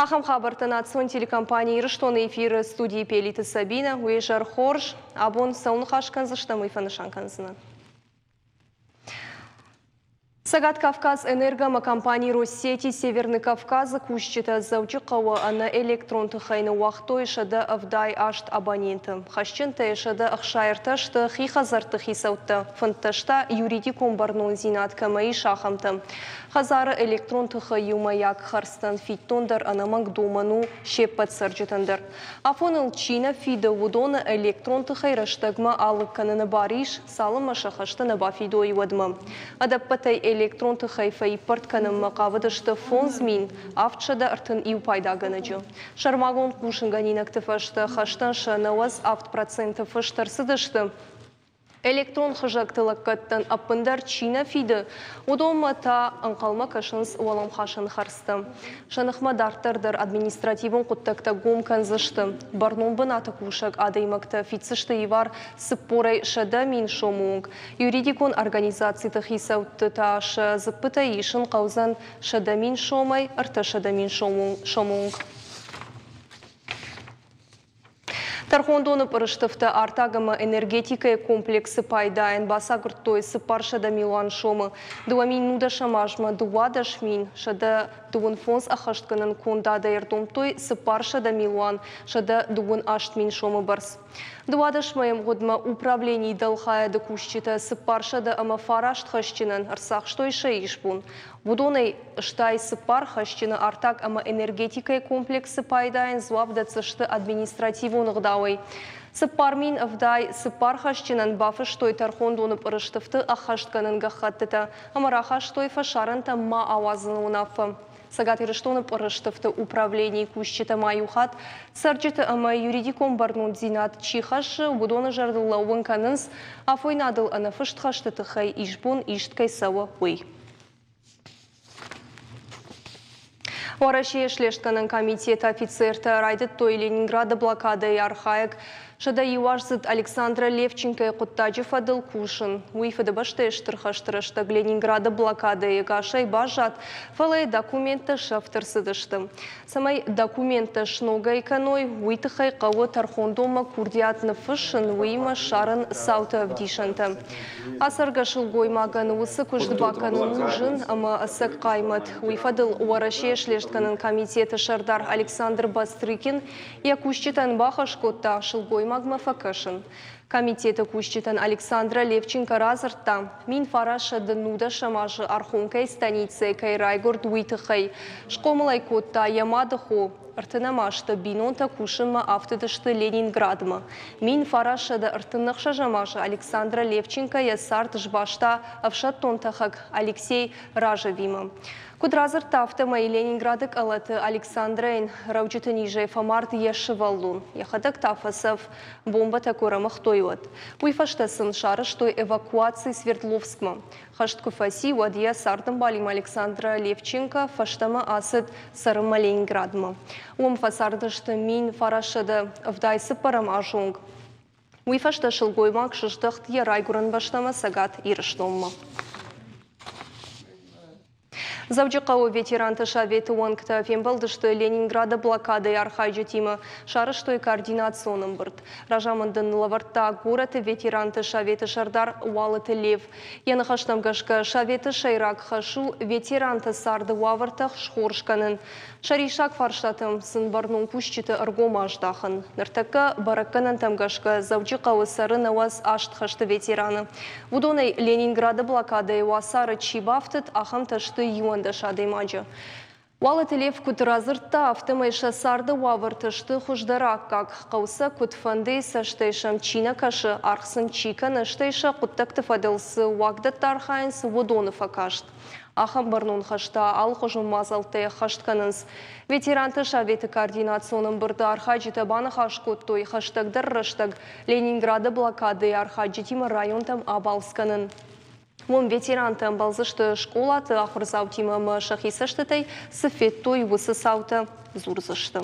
Ахам хабартан ацон телекомпании Рыштон эфиры студии Пелиты Сабина, Уэжар Хорж, Абон Саунхашканза, Штамыфанышанканзана. Сагат Кавказ энерго компании Россети Северный Кавказ кущита заучикава на электрон тхайны уахтой шада авдай ашт абонентам. Хашчента шада ахшайрта шта хихазарта хисаутта фанташта юридикум барнон зинат камаи шахамта. Хазара электрон тхаю маяк харстан фиттондар анаманг доману шеппат сарджитандар. Афон Чина фида вудона электрон тхайраштагма алыкканына бариш салыма шахашта набафидой вадма. Адаппатай электрон тхайфай партканым мақавыдышты фонзмин автшада артын ию пайдаганаджы. Шармагон кушынганинак тфашты хаштан шанауаз авт проценты фаштарсыдышты. Электрон хыжактылыққаттан аппындар Чина фиді удома та аңқалма кашыныз уалам хашын харсты. Шанықма дартардар административын құттакта гом канзышты. Барномбын аты кушак адаймакта фицышты ивар сыппорай шада мин шомуңг. Юридикон организации тахисаутты ташы зыппыта ешін қаузан шада мин шомай, арта шада мин шомуңг. Тархондоны пырыштыфты артагыма энергетика комплексы пайдайын баса гұрттой сыпар шада милуан шомы. Дуамин нуда шамажма дуада шмин шада дуын фонс ахаштканын кондада ердомтой сыпар шада милуан шада дуын аштмин шомы барс. Дуада шмаем годма управлений далхая докущита сыпар шада ама фарашт хащинын арсах штой шаишбун. Будонай штай сыпар хащина артак ама энергетика комплексы пайдайын зуавдацышты административу нығдауай. Сыпармин авдай сыпар хащинан бафы штой тархондоны пырыштыфты ахаштканын гахаттыта, амараха штой фашарынта ма авазын унафы. Сагат Рыштоны пырыштыфты управлений кущита маюхат, сарджиты ама юридиком барнун зинат чихашы, будоны жардылла уынканынс, афойнадыл анафыштхашты тыхай ишбун ишткай сава уй. Варашия шлештканын комитет офицерта райдыт той Ленинграда блокада и архаек шада юашзыт Александра Левченко и Куттаджев адыл кушын. Уйфады башты эштырхаштырышты Ленинграда блокада и гашай бажат фалай документы шафтырсыдышты. Самай документы шнога иканой уйтыхай қауы тархондома курдиатны фышын уйма шарын сауты авдишанты. Асырга шылгоймаган усы күждбаканы нужын, ама асык қаймат. Уйфадыл Варашия шлештканын комитеті шардар Александр Бастрыкин якущитан бахашкотта шылгоймаган Магмафакашин. Комитеты кущитан Александра Левченко разыртта. Мин фараша дынуда шамажы архонкай станицы кай райгорд уйтыхай. Шкомылай котта ямадыху. Артынамашты бинонта кушыма автодышты Ленинградма. Мин фарашада артынықша жамажы Александра Левченко ясарт жбашта авшаттонтахак Алексей Ражевима. Кудразыр тафтыма и Ленинградык алаты Александрайн раучыты ниже фамарт ешываллун. Яхадак тафасов бомба такора махтойват. Уйфаштасын шары, что эвакуации Свердловскма. Хаштку фаси вадья сартым балим Александра Левченко фаштама асыд сарыма Ленинградма. Ом фасардышты мин фарашада вдайсы парам ажонг. Уйфашта шылгоймак шыштахт ярайгуран баштама сагат ирыштомма. Завджикау ветеранты шаветы уанкта фембалды, что Ленинграда блокада и архайджи тима шары, что и координационным бырт. Ражамандын лаварта город ветеранты шаветы шардар уалыты лев. Яны хаштам гашка шаветы шайрак хашу ветеранты сарды уавартах шхоршканын. Шаришак фарштатым сын барнун кущиты аргома аждахын. Ныртака баракканан там гашка завджикау сары наваз ашт хашты ветераны. Вудонай Ленинграда блокада и уасары чибафтыт ахам ташты юанда шадаймаджа. Уалыты лев кутразырта автомайша сарды уавартышты хуждарак, как қауса кутфанды саштайшам чина кашы архсын чика наштайша куттакты фадылсы уагдат тархайынсы водонов акашт. Ахам барнун хашта ал хожун мазалты хаштканынс. Ветеранты шаветы координационным бұрды архаджита баны хашкоттой хаштагдар раштаг Ленинграда блокады архаджитима районтам абалсканын. Вон ветеранты амбалзышты школаты ахырзаутима шахисаштытай сыфеттой высысауты зурзышты.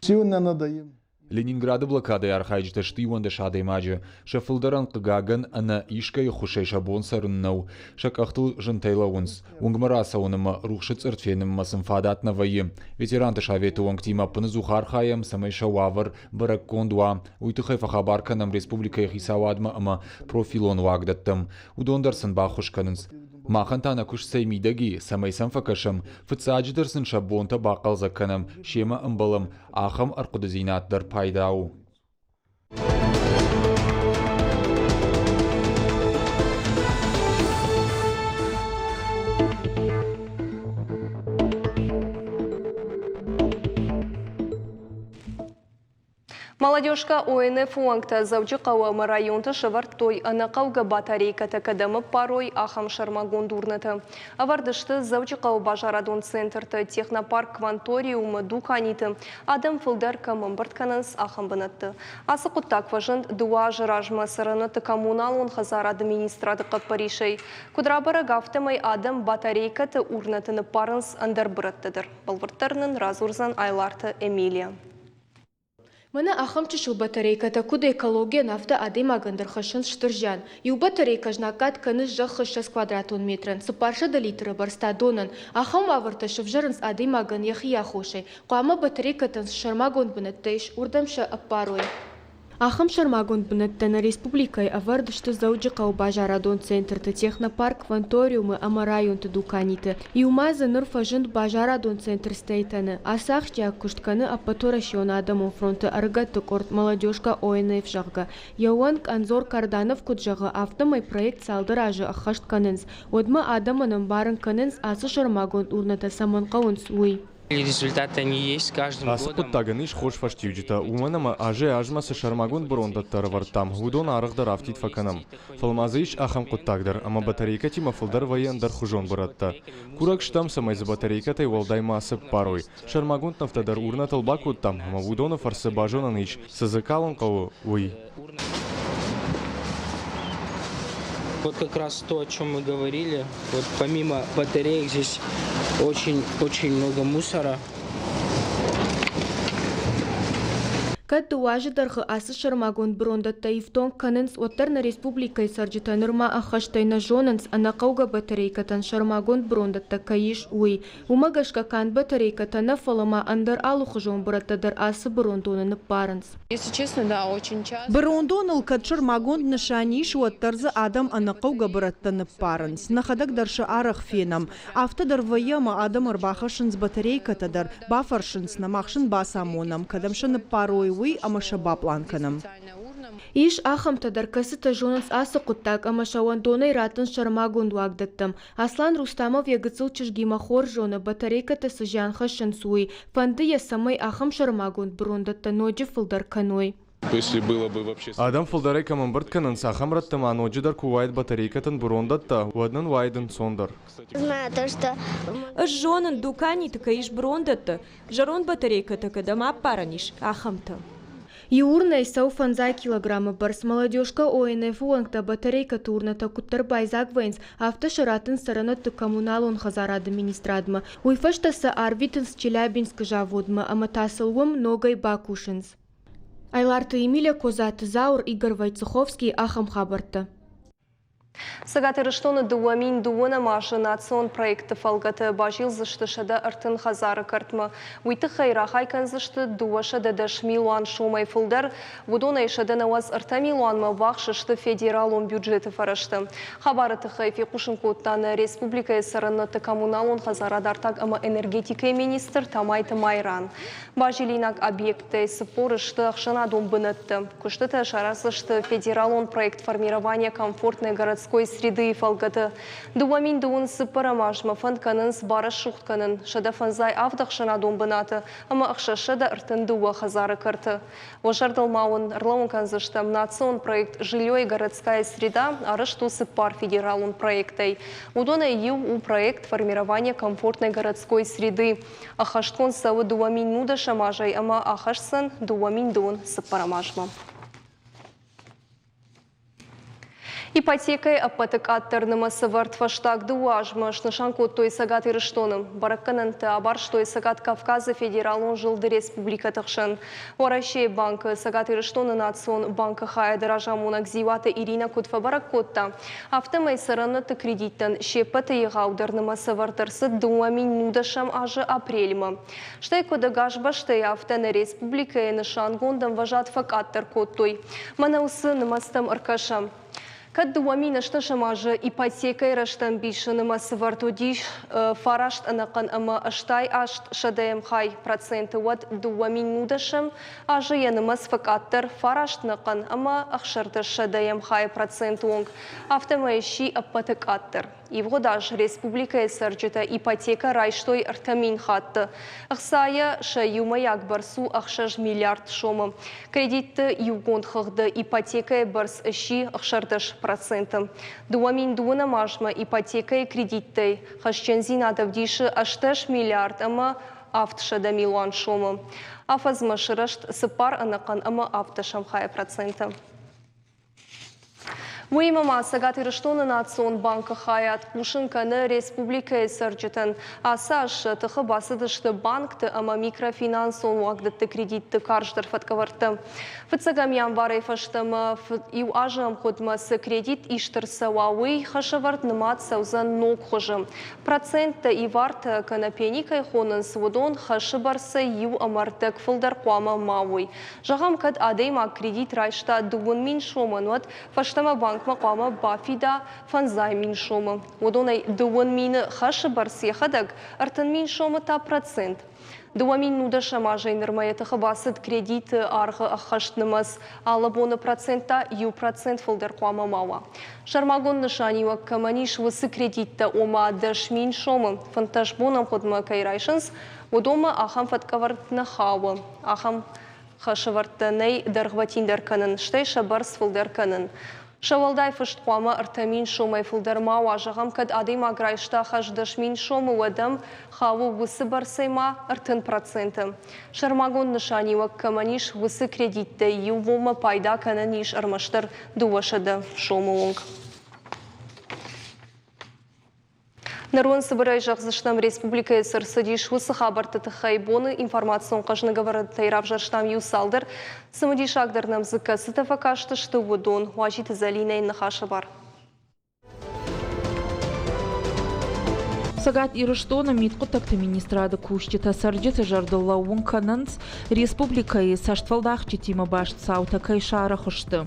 Сегодня надо им. Ленинграда блокады архайджта штиванда шадой маджи, шафылдаран кыгаган ана ишкай хушейша бонсаруннау, шакахтыл жентайлаунс, унгмараса онама рухшиц артфенем масымфадат навайы, ветеранты шавету онгтима паназухар хаям самайша вавар барак кондуа, уйтухай фахабарканам республика хисавадма ама профилон вагдаттам, удондарсан бахушканынс. Махантана куш сеймидаги самайсан факашам, фыцадждырсын шабонта бақал заканам, шема амбалам, ахам арқудазинаттар пайдау. Молодежка ОНФ уаңта завжы қауамы районты шыварт той анақауға батарейка тәкадамы парой ахам шармагон дурнаты. Авардышты завжы қау бажарадон центрты технопарк кванториумы дуканиты адам фылдар камымбыртканынс ахам бынатты. Асы құттак важын дуа жыражмы сырыныты коммуналун хазар администраты қаппаришей. Кудрабары гафтымай адам батарейкаты урнатыны парынс андар бұраттыдыр. Балвырттарының разурзан айларты Эмилия. Мына ахамчы шыл батарейката куда экология нафта адыма гандырхашын штыржан. Ю батарейка жнакат кыныш жахы 6 квадратон метрын. Сыпарша да литры барста донын. Ахам авырта шывжырынс адыма ган яхи яхошай. Қуама батарейкатын шармагон бінеттейш урдамша аппарой. Ахам шармагон бінеттені республикай авардышты зауджы бажарадон центрты технопарк кванториумы ама районты дуканиты. Иумазы нырфа жынд бажарадон центр стейтаны. Асах жак куштканы аппатора шиона адамон фронты аргатты корт молодежка ОНФ жағға. Яуанг Анзор Карданов куджағы автомай проект салдыражы ахашт канынс. Одма адаманым барын канынс асы шармагон урната саманқауынс уй. Результаты они есть каждым годом. Асыпыт тагыныш хош фаштивджита. Уманама ажмасы шармагун бурондаттар вартам. Гудон арыгдар автит факанам. Фалмазыш ахам куттагдар. Ама батарейка тима фылдар ваяндар хужон буратта. Курак штам самай за батарейкатай валдайма асып парой. Шармагун нафтадар урнатал бакуттам. Ама гудона фарсы бажонаныш. Сазыкалон кау уй. Вот как раз то, о чем мы говорили. Вот помимо батареек здесь очень много мусора. Катты уажыдарғы асы шармагон брондатта ифтон канынс оттарна республикай сарджита нырма ахаштайна жонынс анақауға батарейкатан шармагон брондатта каиш уй. Умагашка кан батарейкатана фалама андар алухы жон бураттадар асы брондонаны парынс. Если честно, да, очень часто. Брондон ылкат шармагон нышаниш оттарзы адам анақауға бураттаны парынс. Нахадак даршы арах фенам. Автадар ваяма адам арбахашынс батарейкатадар бафаршынс намахшын басамонам. Кадамшыны парой уй амаша бапланканам. Иш ахамтадар касыта жонынс асы құттак амашауан донай ратын шармагон дуагдаттым. Аслан Рустамов ягыцыл чыжгима хор жоны батарейката сыжан хашын суй. Фандыя самай ахам шармагон брондатта ноджи фылдар каной. Если было бы вообще... Адам фылдарай камамбыртканын сахам раттыма ноджидар кувайт батарейкатын бурондатта уаднын вайдын сондар. Знаю то, что... Жонын дукани такаиш брондатта. Жарон батарейката кадама параниш ахамта. Юрнай сауфанзай килограммы барс молодежка ОНФ уангта батарейка турната куттар байзак вайнс автошаратын саранатты коммуналон хазар администрадма. Уйфаштасы арвитынс Челябинск жаводма, аматасылвым ногай бакушинс. Айларты Эмилия Козаты Заур Игорь Войцеховский ахам хабарты. Сагатырыштоны дуамин дуына машы национ проекты фалгаты бажил зышты шада артын хазары картмы. Уйты хайра хайкан зышты дуашады даш милуан шумай фылдар, вудона ешады наваз арта милуанмы вақшышты федералон бюджеты фарашты. Хабарыты хайфи кушын коттаны республика сарынаты коммуналон хазарадартак ама энергетика министр Тамайты Майран. Бажилинак объекты сыпорышты ақшына домбынытты. Күштіті шарасышты федералон проект формирования комфортной городской среды фалгаты. Дуамин дуын сыпарамашма фанканын сбары шухтканын. Шада фанзай авдақшына домбынаты, ама ақшашы да ыртын дуа хазары карты. Ожардалмауын ырлауын канзыштам национ проект «Жилье и городская среда» арышту сыпар федералун проектой. Удона ю у проект формирования комфортной городской среды. Ахашткон савы дуамин нуда шамажай, ама ахашсан дуамин дуын сыпарамашма. Ипотекой аппатык аттырнымасы вартфаштаг дуажмаш нышанкот той сагат ирыштоным. Бараккананты абар штой сагат Кавказа федералон жылды республика тықшын. Орашей банкы сагат ирыштоны национ банкы хая дыражамунак зиваты Ирина Кутфа бараккотта. Автомай саранаты кредиттен шеппаты еғаудырнымасы вартырсы дуамин нудашам ажы апрельма. Штай кодагаш баштай автоны республика нышангондам важат факаттыр кот той. Манаусы нымастам ыркашам. Каддуамина шташамажы ипотекой раштан бишынымы сывартудиш фарашт анакан ама аштай ашт шадаем хай проценты ват дуамин нудашам ажы янымыз факаттыр фарашт накан ама ахшарты шадаем хай проценты онг автомайши аппатык аттыр. Ивгодаш республика сарджета ипотека райштой артамин хатты. Ахсая шаюмаяк барсу ахшаж миллиард шомы. Кредитты югонд хыгды ипотека барс иши ахшардаш процентом. Дуамин дуына машма ипотека и кредитты. Хашчензин адавдиши ашташ миллиард ама автшада миллион шомы. Афазмашырашт сыпар анакан ама авташам хай процентом. Уймама сагат ирыштоны национ банка хаят пушынканы республика сарджетен. Асаш тыхы басыдышты банкты ама микрофинансон уагдытты кредитты карждыр фаткаварты. Фыцагам январы фаштымы ю ажам ходмасы кредит иштырса уауй хашаварт нымат саузан ног хожым. Процентты и варты канапеникай хонын сводон хашыбарсы ю амартык фылдар қуама мауй. Жағам кад адейма кредит райшта дуын мин шомын вот фаштыма банк мақама бафида фанзай мин шомы. Водонай дуын мины хашы барсы хадак артын мин шомы та процент. Дуамин нуда шамажай нырмайты хабасыд кредиты арғы ахаштнымыз алабоны процентта ю процент фылдар қуама мауа. Шармагон нышанива каманиш высы кредитта ома даш мин шомы. Фантажбонам ходма кайрайшынс, водома ахам фаткаварт хауы. Ахам хашыварттанай дарғватиндар канын, штай шабарс фылдар канын. Шавалдай фыштқуама артамин шомай фылдарма ажағам кад адыма грайшта хаждашмин шомы вадам хаву высы барсайма артын проценты. Шармагон нышанива каманиш высы кредитті ювома пайда кананиш армаштар дуашады шомы онг. Нарон Сыбырай жақзыштам республика сырсыдиш высы хабарты тыхайбоны информацион қажны говорит тайрав жарштам юсалдыр. Сымыдиш агдырнам зыкасы тафакашты шты вудон. Уажиты залинай нахаша бар. Сагат ирыштона миткутакты министрады кушчита сарджиты жардылла уңканынс республикаи саштвалдахчы тима башт саута кайшара хышты.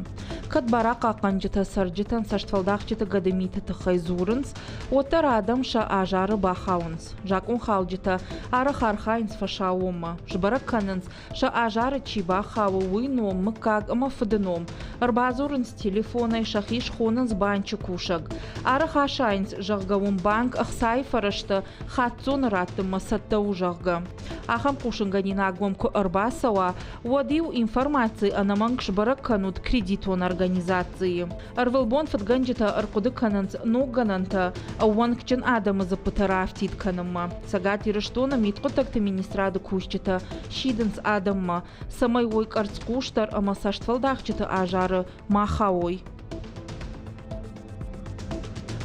Кад барак ақанжыта сарджитан саштвалдахчыты гадамиты тыхайзурынс, оттар адамша ажары бахаунс. Жакун халджыта ары хархайнс фашаума. Жбарак канынс ша ажары чиба хаву уйном мыкаг ама фыдыном. Арбазурынс телефонай шахиш хонынс банчы кушаг. Ары хашайнс жағгавун банк ахсай фарашты хатсон ратты масатта ужағга. Ахам кушынганин агвамку арбасава водил информации анаманг жбарак канут кредитон организации. Арвелбон фатганджита аркуды кананц ноггананта ауанкчен адамы запытарафтит канама. Сагат ирыштона миткутакты министрады кушчита шиденс адамма. Самай ойк арцкуштар ама саштвалдахчита ажары махаой.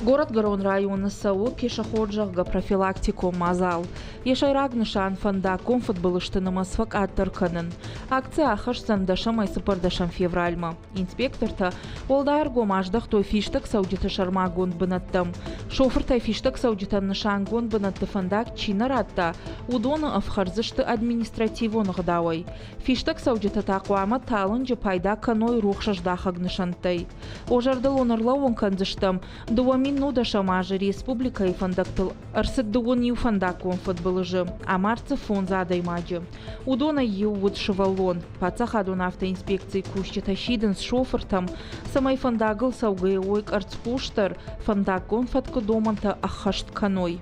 Город Гарон района САУ пешеходжага профилактику мазал. Ешайраг нышан фанда комфорт былыштынымыз факаттыр кынын. Акция ахышсан дашамай сыпырдашам февральма. Инспекторта олдайр гомаждах той фиштак саудиты шармагон бынаттым. Шофыртай фиштак саудитан нышангон бынатты фандак чинаратта удоны афхарзышты административон гдавай. Фиштак саудита тақуама талынжы пайда каной рухшаждахаг нышантай. Ожардыл онырлауын канзыштым. Дуамин нуда шамажы республика и фандактыл арсык дуон ю фандакон футболыжы, а марцы фон задаймаджы. Удона ю вот шевалон, пацахадун автоинспекции кущита шиден с шофертом, самай фандагыл саугай ойк арцпуштар, фандакон фатко доманта ахашт каной.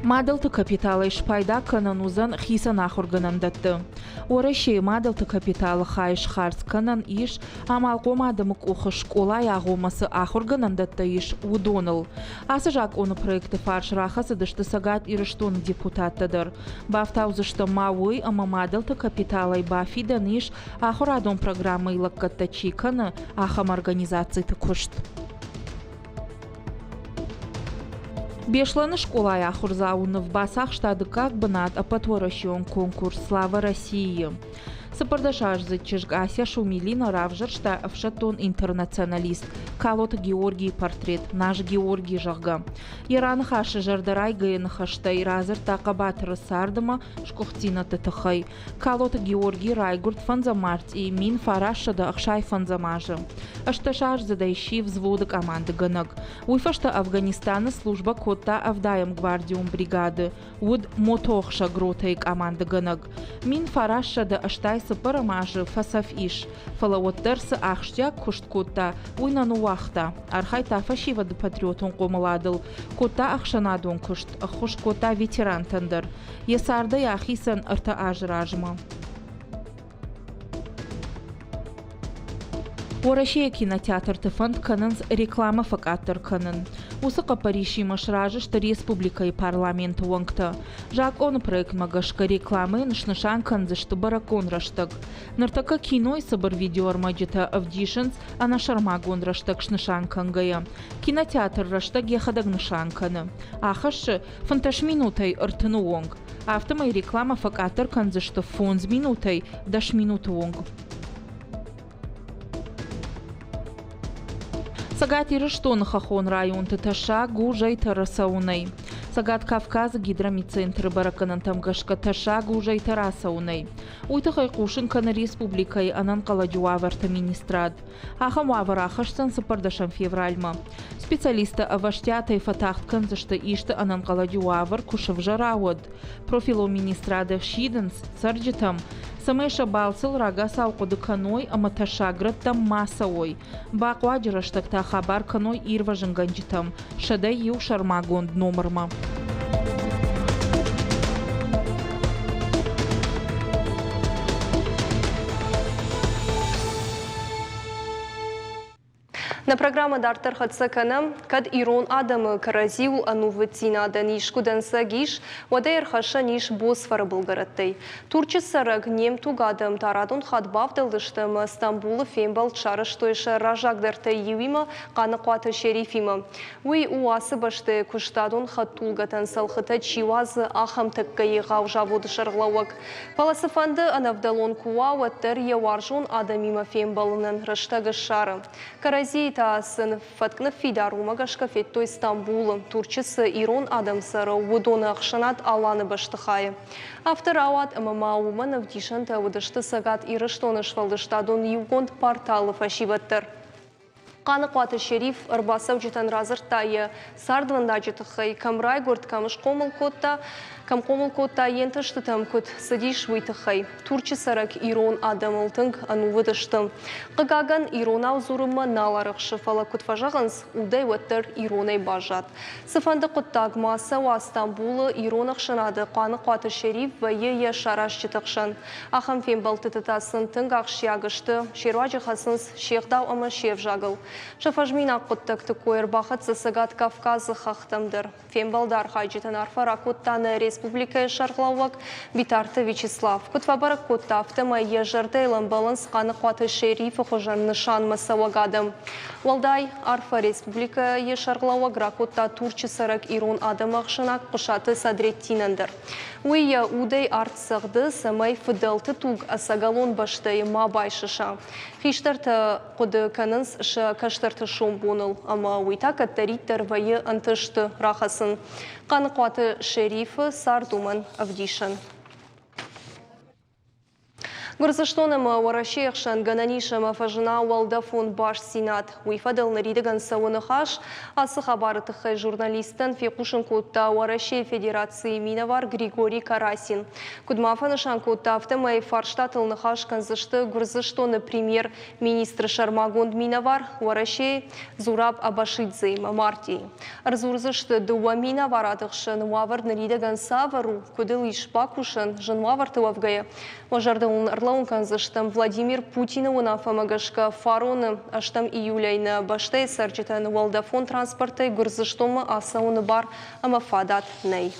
Мадалты капиталы шпайда канан узан хисан ахурганандатты. Орашей мадалты капиталы хайш харс канан иш амалқо мадымық оқы школа яғомасы ахурганандатты иш удоныл. Асы жак оны проекты фарш рахасы дышты сагат ирыштон депутаттыдыр. Бафтаузышты мауы ама мадалты капиталы бафидан иш ахурадон программы илаккатта чиканы ахам организации тыкушт. Бешланы школа яхурзауны в басах штады как бнат апатворащион конкурс «Слава России». Сапардашажзы чешгася шумилина равжыр шта авшатон интернационалист. Калота Георгий портрет, наш Георгий жага. Ираны хашы жардарай гайны хаштай разыр тақабатыры сардыма шкухтина тытыхай. Калота Георгий райгурт фанзамарт и мин фарашада ахшай фанзамажы. Ашташажзы дайши взводы команды гынак. Уйфашта Афганистана служба котта авдаем гвардиум бригады. Уд мотохша гротай команды гынак. Мин фарашада аштай сыпырамажы фасаф иш. Фалауаттарсы ахштя кушткотта уйнану вахта. Архай тафашивады патриотон комаладыл. Котта ахшанадон кушт. Хуш котта ветеран тандыр. Есарда яхисан арта ажражма. Орашия кинотеатр тыфанд канын реклама факаттыр канын. Усы қапариши машражы что республика и парламент уаңкты. Жак оны проект магашка рекламы нышнышан канзы что баракон раштык. Нартака кино и сабыр видео армаджита авдишенс, а на шармагон раштык шнышан кангая. Кинотеатр раштык ехадаг нышан каны. Ахашы фанташ минутай ыртыны уанг. Автомай реклама факаттыр канзы что фонз минутай даш минуту уанг. Сагат ирыштон хахон район тыташа гужай тарасауной. Сагат Кавказ гидромицентры бараканан тамгашка таша гужай тарасауной. Уйтахай кушинкана республикай анан каладюаварта министрад. Ахам аварахашсан сапардашам февральма. Специалиста аваштята и фатахткан зашта ишта анан каладюавар кушавжарауд. Профило министрада шиденс сарджитам. Самайша балсыл рага сауқуды каной аматашаграт там массовой. Бақуаджираштакта хабар каной ирважын ганджитам. Шадай ю шармагонд номерма. На программа Дартер Хацакана, кад Ирон Адамы Каразил Ануватина Даниш Куданса Гиш, Вадайр Хаша Ниш Босфара Булгаратей. Турчи Сараг Нем Тугадам Тарадун Хадбавдалдыштам Стамбула Фембал Чараш Тойша Ражак Дартай Юима, Канакуата Шерифима. Уи Уасы Баште Куштадун Хатулгатан Салхата Чивазы Ахам Таккаи Гавжавуд Шарглауак. Паласафанды Анавдалон Куа Ваттер Яваржун Адамима Фембалнан Раштага Шара. Карази тасын фаткны фидару магашка феттой Стамбулы. Турчысы Ирон Адамсары Удоны Ақшанат Аланы Баштыхайы. Автор ауат Амамауман Авдишанта Удышты Сагат Ирыштоны Швалдыштадун Югонд порталы фашиваттыр. Қанықуаты шериф ұрбасау жетен разыртайы сардвында жетіқай камрай гөрт камыш қомыл котта ентішті там кот садиш вейтіқай. Турчы сарак Ирон Адамылтың анувыдышты. Қығаган Ирон аузурымы наларық шыфала котфажағынс удай өттір Иронай бажат. Сыфанды құттаг масау Астамбулы Ирон ақшынады қанықуаты шериф вайы шараш жетіқшын. Ахам фембалты тытасын тың ақшиягышты шеруа жихасынс шеғдау ама шев жағыл. Шафажмина құттақты койыр бақытсы сығат Кавказы қақтымдыр. Фембалдар хайджетен арфара құттаны республика шарғлауық битарты Вячеслав. Құтфабары құттафты майе жардайлын балынс қаны қуаты шерифі қожан нышан масауағадым. Валдай арфа республика шарғлауық рақұтта турчы сарак Ирон Адам ақшынақ құшаты садреттинандыр. Уйя удай артсығды самай фыдалты туг асагалон баштай ма байшыша. Хиштарты құды канынс каштарты шум боныл, ама уйта каттариттар вайы антышты рахасын. Қанықуаты шерифі Сардуман Авдишан. Гурзыштоным Уарашеяхшан гананишам фажина Уалдафон баш сенат. Уйфадал наридаган сауынахаш, асы хабарытықы журналистын фекушын кодта Уарашей Федерации Миновар Григорий Карасин. Кудмафанышан кодта автомай фарштатылнахаш канзышты Гурзыштоны премьер-министр Шармагонд Миновар Уарашей Зураб Абашидзе Мамартий. Арзурзышты дуа Миновар атықшын Уавар наридаган савару, кудыл ишпакушын жынваварты вавгая. Можардың Орлаун канзыштым Владимир Путин унафамагашка фароны аштам июляйна баштай сарчитан Уалдафон транспорты гурзыштомы асауны бар амафадат ней.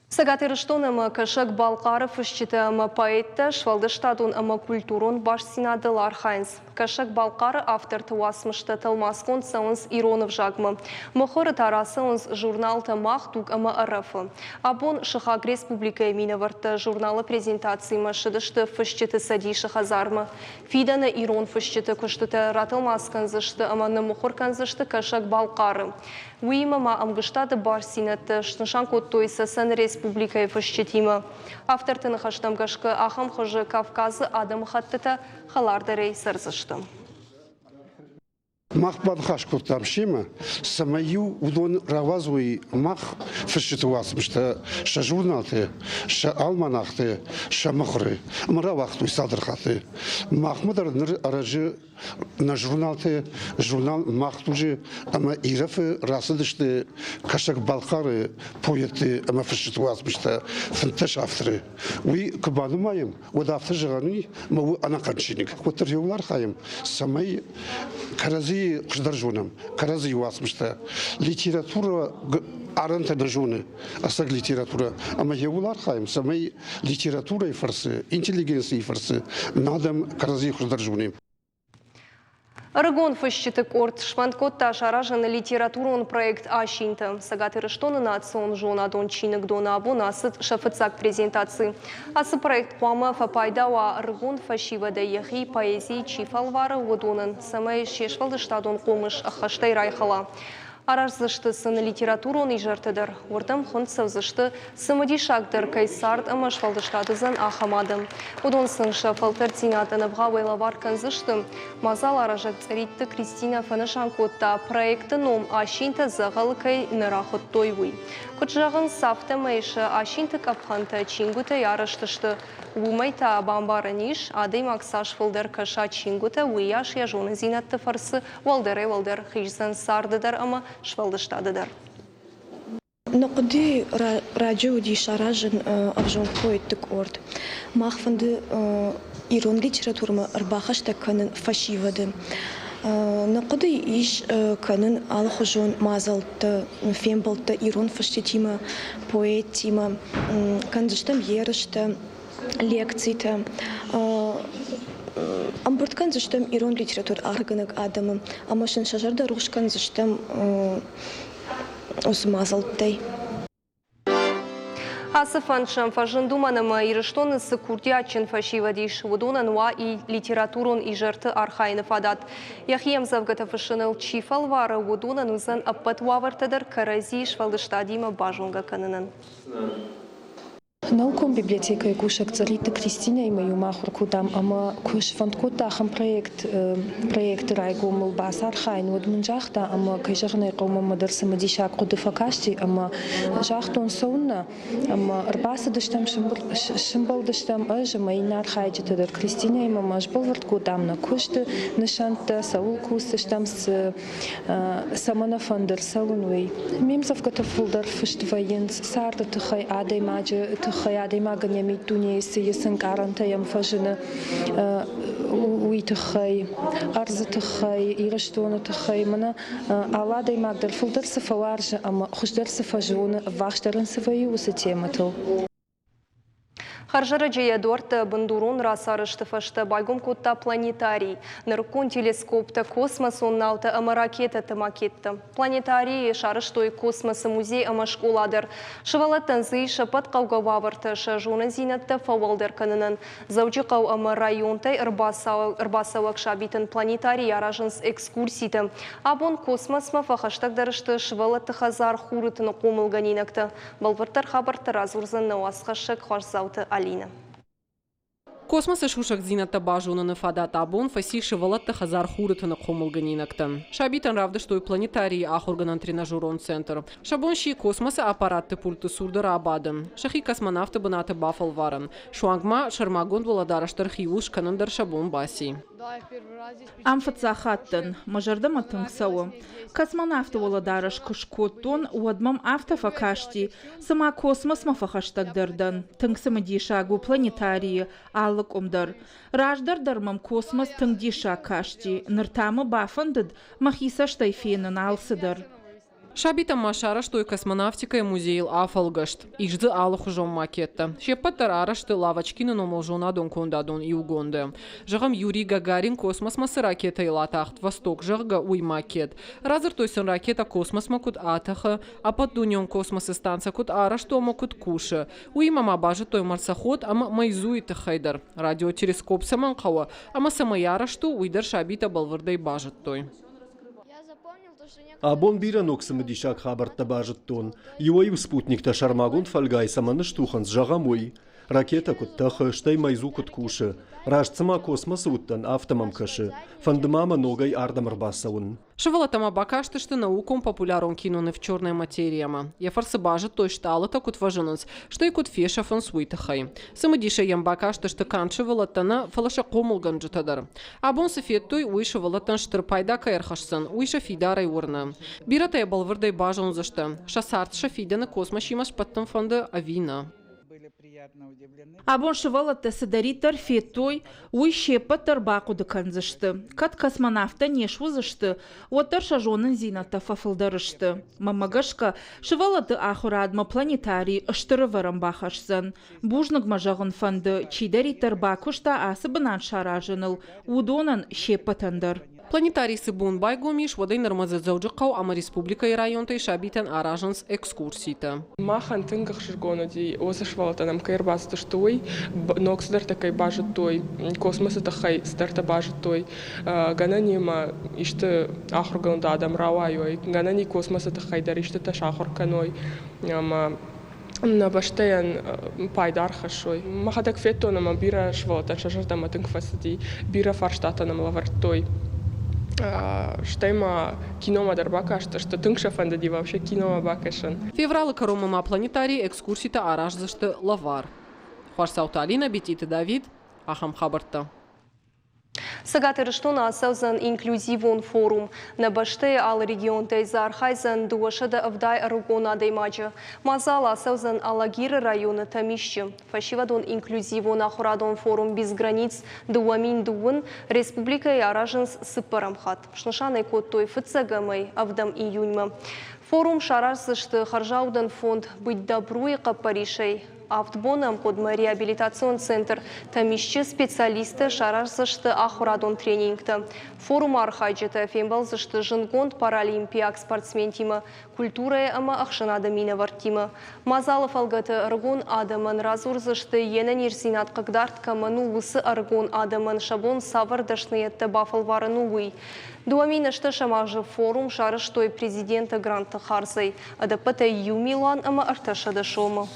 Сагатырыштоным кашак Балқаров ищиты поэтта швалдыштадун культурон баш синадыл архайнс. Кашак Балқары автор туасмышты тылмаскон сауынс Иронов жагмы. Мохоры тарасауынс журналты махтук РФ. Абон Шихак Республика Миноварты журналы презентации машидышты фыщиты сади шахазармы. Фиданы Ирон фыщиты куштыты ратылмасканзышты мохор канзышты кашак Балқары. Уимама амгыштады бар синатты шнышан коттойсы сан республикай фыщитимы. Автор тынықаштам гашкы ахам хожы Кавказы адам хаттыта халардарей сырзыштым. Мах бадхаш куртамшима, самаю удон равазуи мах фыщитуасм, что журналты, что алманахты, что махры, мравахту садрхаты. Махмудар аражи на журналты, журнал махтужи, ама ирафы расыдышты, кашак Балқары поеты, ама фыщитуасм, что фанташ авторы. Уи кабану маем, уд автор жигану, мау анаканчиник. Котыр юлар хаем, самай карази кждаржунам, карази юасмышта. Литература аранта дажуны, асаг литература. Ама евулар хаем, самай литература и фарсы, интеллигенции и фарсы, надам карази кждаржуны. Арагон фыщитык орт шванткотта шаражан литературон проект Ашинта. Сагатырыштоны национ жона дон чинык дона абон асыт шафыцак презентации. Асы проект пуама фапайдауа арагон фашивада яхи поэзии чифалвары водонын. Самай шешвалдыштадон комыш ахаштай райхала. Аразышты сыны литературон и жартыдыр. Ордам хон савзышты сымыди шагдыр кайсард амаш фалдыштадызын ахамадым. Удон сын шафалтыр тинатыны вғавайлавар канзышты. Мазал аражак царитты Кристина Фанышан котта проекты ном Ашинта зағалыкай нырахыт тойвый. Кучжағын сафты майшы Ашинты капханта чингута ярыштышты. Умайта бамбараниш адый максаш фылдыр каша чингута уяш яжоны зинатты фарсы валдыр хижзан сардыдар ама швалдыштадыдар. Нақды радио ди шаражын авжон поэттік орд. Махфанды ирон литературма арбахашта канын фашивады. Нақды иш канын алхужон мазалты, фембалты ирон фаштетима, поэтима, канзыштам ерышты, лекцийты. Амбурткан зыштам ирон литератур аргынык адамы, амашын шажарда рушкан зыштам осмазалтай. Асыфаншам фажындуманама ирыштоны сыкуртячын фашивадиш, вудонануа и литературон и жарты архайны фадат. Яхием завгата фашыныл чифалвары вудонанузан аппатуавартадар каразиш валдыштадима бажонга канынын. Науком библиотека и кушак царита Кристина и мою махур кудам, ама куш фанткота хам проект райгомыл басар хайн вот мунжахта, ама кайжарный кома мадарса мадишак кудыфакашти, ама жахтон соунна, ама арбаса дыштам шимбал дыштам ажа майнар хайджитадар Кристина и мама ажбал варт кудам на кушты нышанта саул кустыштам с самана фандер саунвей. Мемзавката фулдар фыштвайенс сарда тхай адай маджа خیالی ماگنیمی دنیای سیاسی کارانتایم فجنه ویتخای ارزتخای ایرشتون تخای منا علادی ماگدل فلدر سفوارج اما خوشدر سفجون واخدرن سفیو ستیمتو. Харжара Джеядорта Бандурон Расарыштыфашта байгом котта планетарий. Наркон телескопта космос онналта ама ракета тамакетта. Планетарий шарыштой космосы музей ама школадыр. Шывалаттан зый шапат қаугававырты шажуны зинатта фавалдыр канынан. Заучықау ама районтай ырбасауак шабитын планетарий аражынс экскурситы. Абон космосма фахаштагдарышты шывалатты хазар хурытыны қомылганинакты. Балвыртар хабарты разурзан науасқашык хварзауты Алина. Космосы шушак зината бажуна на фада табун фасиши валатта хазар хурытыны қомылганинактан. Шабитан равды штой планетарий ахурганан тренажерон центр. Шабонши космосы аппаратты пульты сурдыра абадын. Шахи космонавты бынаты бафал варан. Шуангма шармагон владараштар хиуш канандар шабон баси. Амфацахаттын, мажардам атынксауы. Космонавты владараш кышкоттон уадмам автофакашти. Сама космос мафахаштагдырдан. Тынксымы дишагу планетарии аллык умдар. Раждардармам космос тыңдиша кашти. Ныртамы бафандыд махиса штайфенын алсыдар. Шабита машара штой космонавтика и музейл афалгашт. Ижды алых жом макетта. Шепаттар арашты лавачкины номолжона дон кондадон и угонды. Жагам Юрий Гагарин космос масы ракета и латахт восток жага уй макет. Разыр тойсын ракета космос макут атаха, а под дуньон космос станция кут арашто макут куша. Уй мама бажы той марсоход, ама майзуиты хайдар. Радиотелескоп саман қауа, ама сама ярашту уйдар шабита балвырдай бажыт той. Абон биран оксымы дишак хабарта бажыттон. Юай спутникта шармагун фальгай саманы штухан с жагамой. Ракета куттахы, штай майзу куткуши. Ражцыма космос уттан автомам каши. Фандымама ногай ардамар басаун. Шывалатама бакашты что науком популярон киноны в черной материяма. Я фарсы бажет той шталы так кут важенец, что и кут феша фон суитахай. Самодиша ям бакашты что канчывалатана фалаша комулган джетадар. Абон сефет той уишывалатан штырпайда каерхашсан, уиша фидарай урна. Бирата я балвырдай бажон зашта. Шасарт шафидана космошимаш паттан фонда авина. Абон шывалатты садаритар фетой уй шепаттар бақуды канзышты. Кат космонавта нешвузышты, оттар шажонын зината фафылдарышты. Мамагашка шывалатты ахурадма планетарий ыштыры варам бахашсан. Бужныг мажағын фанды чидаритар бақушта асы бынан шаражыныл, удонын шеппатандар. Планетарийсы бун байгомиш водай нормазы заужықау ама республика и районтай шабитан аражанс экскурсита. Махан тынгах шыргоноди осышвалатанам кайрбасты штуй, ноксдар такай бажет той, космосы тахай старта бажет той, гананема ишты ахурганда адам равайой, ганани космосы тахай дар ишты таш ахурканой, на баштаян пайдар хашой. Махадак феттонама бира швалатан шажардама тынгфасади, бира фарштатанам лавартой. Штайма кинома дарбакашта, что тынгшафандади вообще кинома бакашан. Февралы каромама планетарий экскурсита аражзашты лавар. Хварсаута Алина, Бетиты Давид, Ахам Хабарта. Сагатыр штона асаузан инклюзивон форум. На баште ал регион тайзар хайзан дуашада авдай аругона даймаджа. Мазала асаузан алагиры района тамищи. Фашивадон инклюзивон ахурадон форум без границ дуамин дуын республика и араженс сыпарамхат. Шнышанай код той фыцагамай авдам июньма. Форум шарарсышты харжаудан фонд быть добру и капаришей. Автбонам кодма реабилитацион центр тамищи специалисты шарарсышты ахурадон тренингті. Форум архайджеті фембалзышты жынгонд паралимпиак спортсмен тима, культурая ама ахшанады мина вартима. Мазалов алгаты аргон адамын разурзышты енен ерсинат қығдарт каману лысы аргон адамын шабон савардашны етті бафалварыну уй. Дуаминышты шамажы форум шарыштой президенті гранты харзай. Адапыты юмилан ама арташады шомы.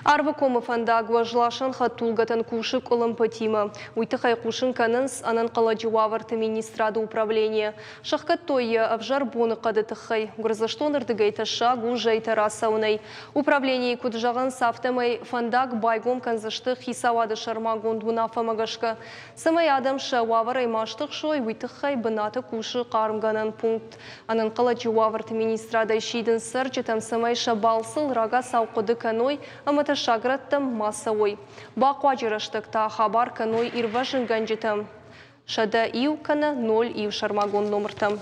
Арвы комыфанда гуажлашын хатулгатын кушык олымпатима. Уйтыхай кушын канынс анан каладжуаварты министрады управления. Шахкат тойы авжар боны кадытыхай. Грызыштонырды гайташа гужайты расаунай. Управление куджаган сафтамай фандак байгом канзышты хисавады шармагон дунафамагашка. Самай адам шауаварай маштық шой уйтыхай бынаты кушы қарымганан пункт. Анан каладжуаварты министрады шидын сырчетам самай шабалсыл рага сауқыды каной амата шаграттым массовой. Бақуа жираштықта хабар каной ирважын ганжитым. Шада ию кана 0 ию шармагон номертым.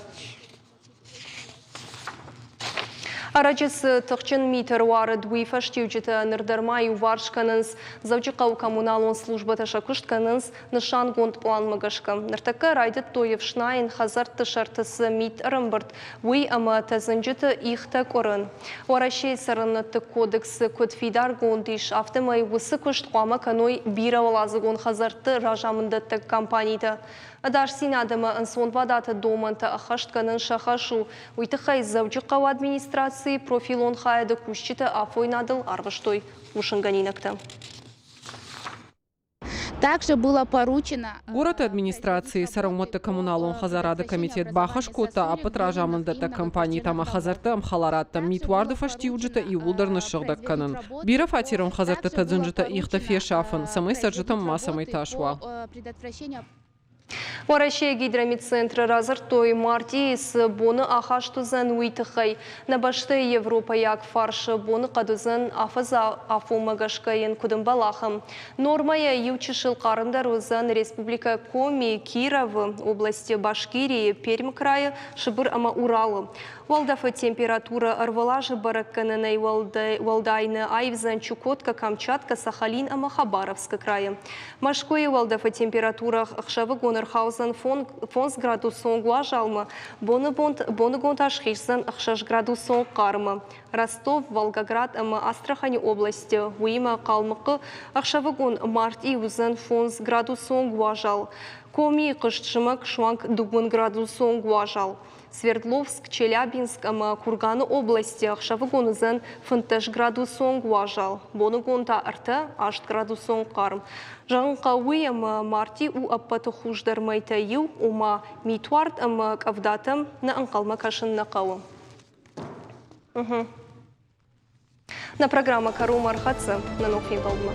Арачысы тұқчын метр уары дуйфаш теуджеті нырдармай уваршканынс, завчықау коммуналон службата шакуштканынс нышан гонд план мыгашка. Ныртакы райдыт тойев шнайын хазарты шартысы мит рымбырт, уй ама тазынжеті ихтак орын. Орашей сарынаты кодексы көтфидар гондиш автомай усы күшт қуама каной бира олазы гон хазарты ражамындаты компанийді. Адарсин адымы ансон вадаты доманты ахаштканын шахашу. Уйтықай завчықау администрации профилон хайды күшчеті афойнадыл арвыштой ушынганинакты. Также было поручено... Город администрации Сарауматты коммуналон хазарады комитет Бахашкота, а потражамындата компании тама хазарты амхаларатта митуарды фаштиуджита и улдарны шығдак канын. Бира фатиром хазарты тадзынжита ихта фешафын, самый саржитам массамый ташва. Орашей гидромедцентры разыртой марти с боны ахаштузан уйтықай. На башты Европа як фаршы боны қадузан афаза афомагашкайын кудымбалахым. Нормая еучішіл қарындар узан Республика Коми, Киров, области Башкирии, Пермь крайы, Шыбыр ама Уралы. Валдафы температура арвалажы баракканынай валдайны Айвзан, Чукотка, Камчатка, Сахалин ама Хабаровска крайы. Машкой валдафы температура Ахшавы Гонархаузан фонс градусон гуажалма, боны гонт ашхишзан Ахшаш градусон карма. Ростов, Волгоград ама Астрахань области, Уима Калмыкы Ахшавы Гон март и узан фонс градусон гуажал. Коми Кыштшымак Шванг дугун градусон гуажал. Свердловск, Челябинск, ама Курганы области Ахшавы Гонызан фынташ градусон гуажал. Боны гонта арта 8 градусон карм. Жаңқауы ама марти у аппаты хуждар майтайю, ума митуард ама кавдатам на анқалма кашын нақауы. На программа Кару Мархатса на Нофи Балдма.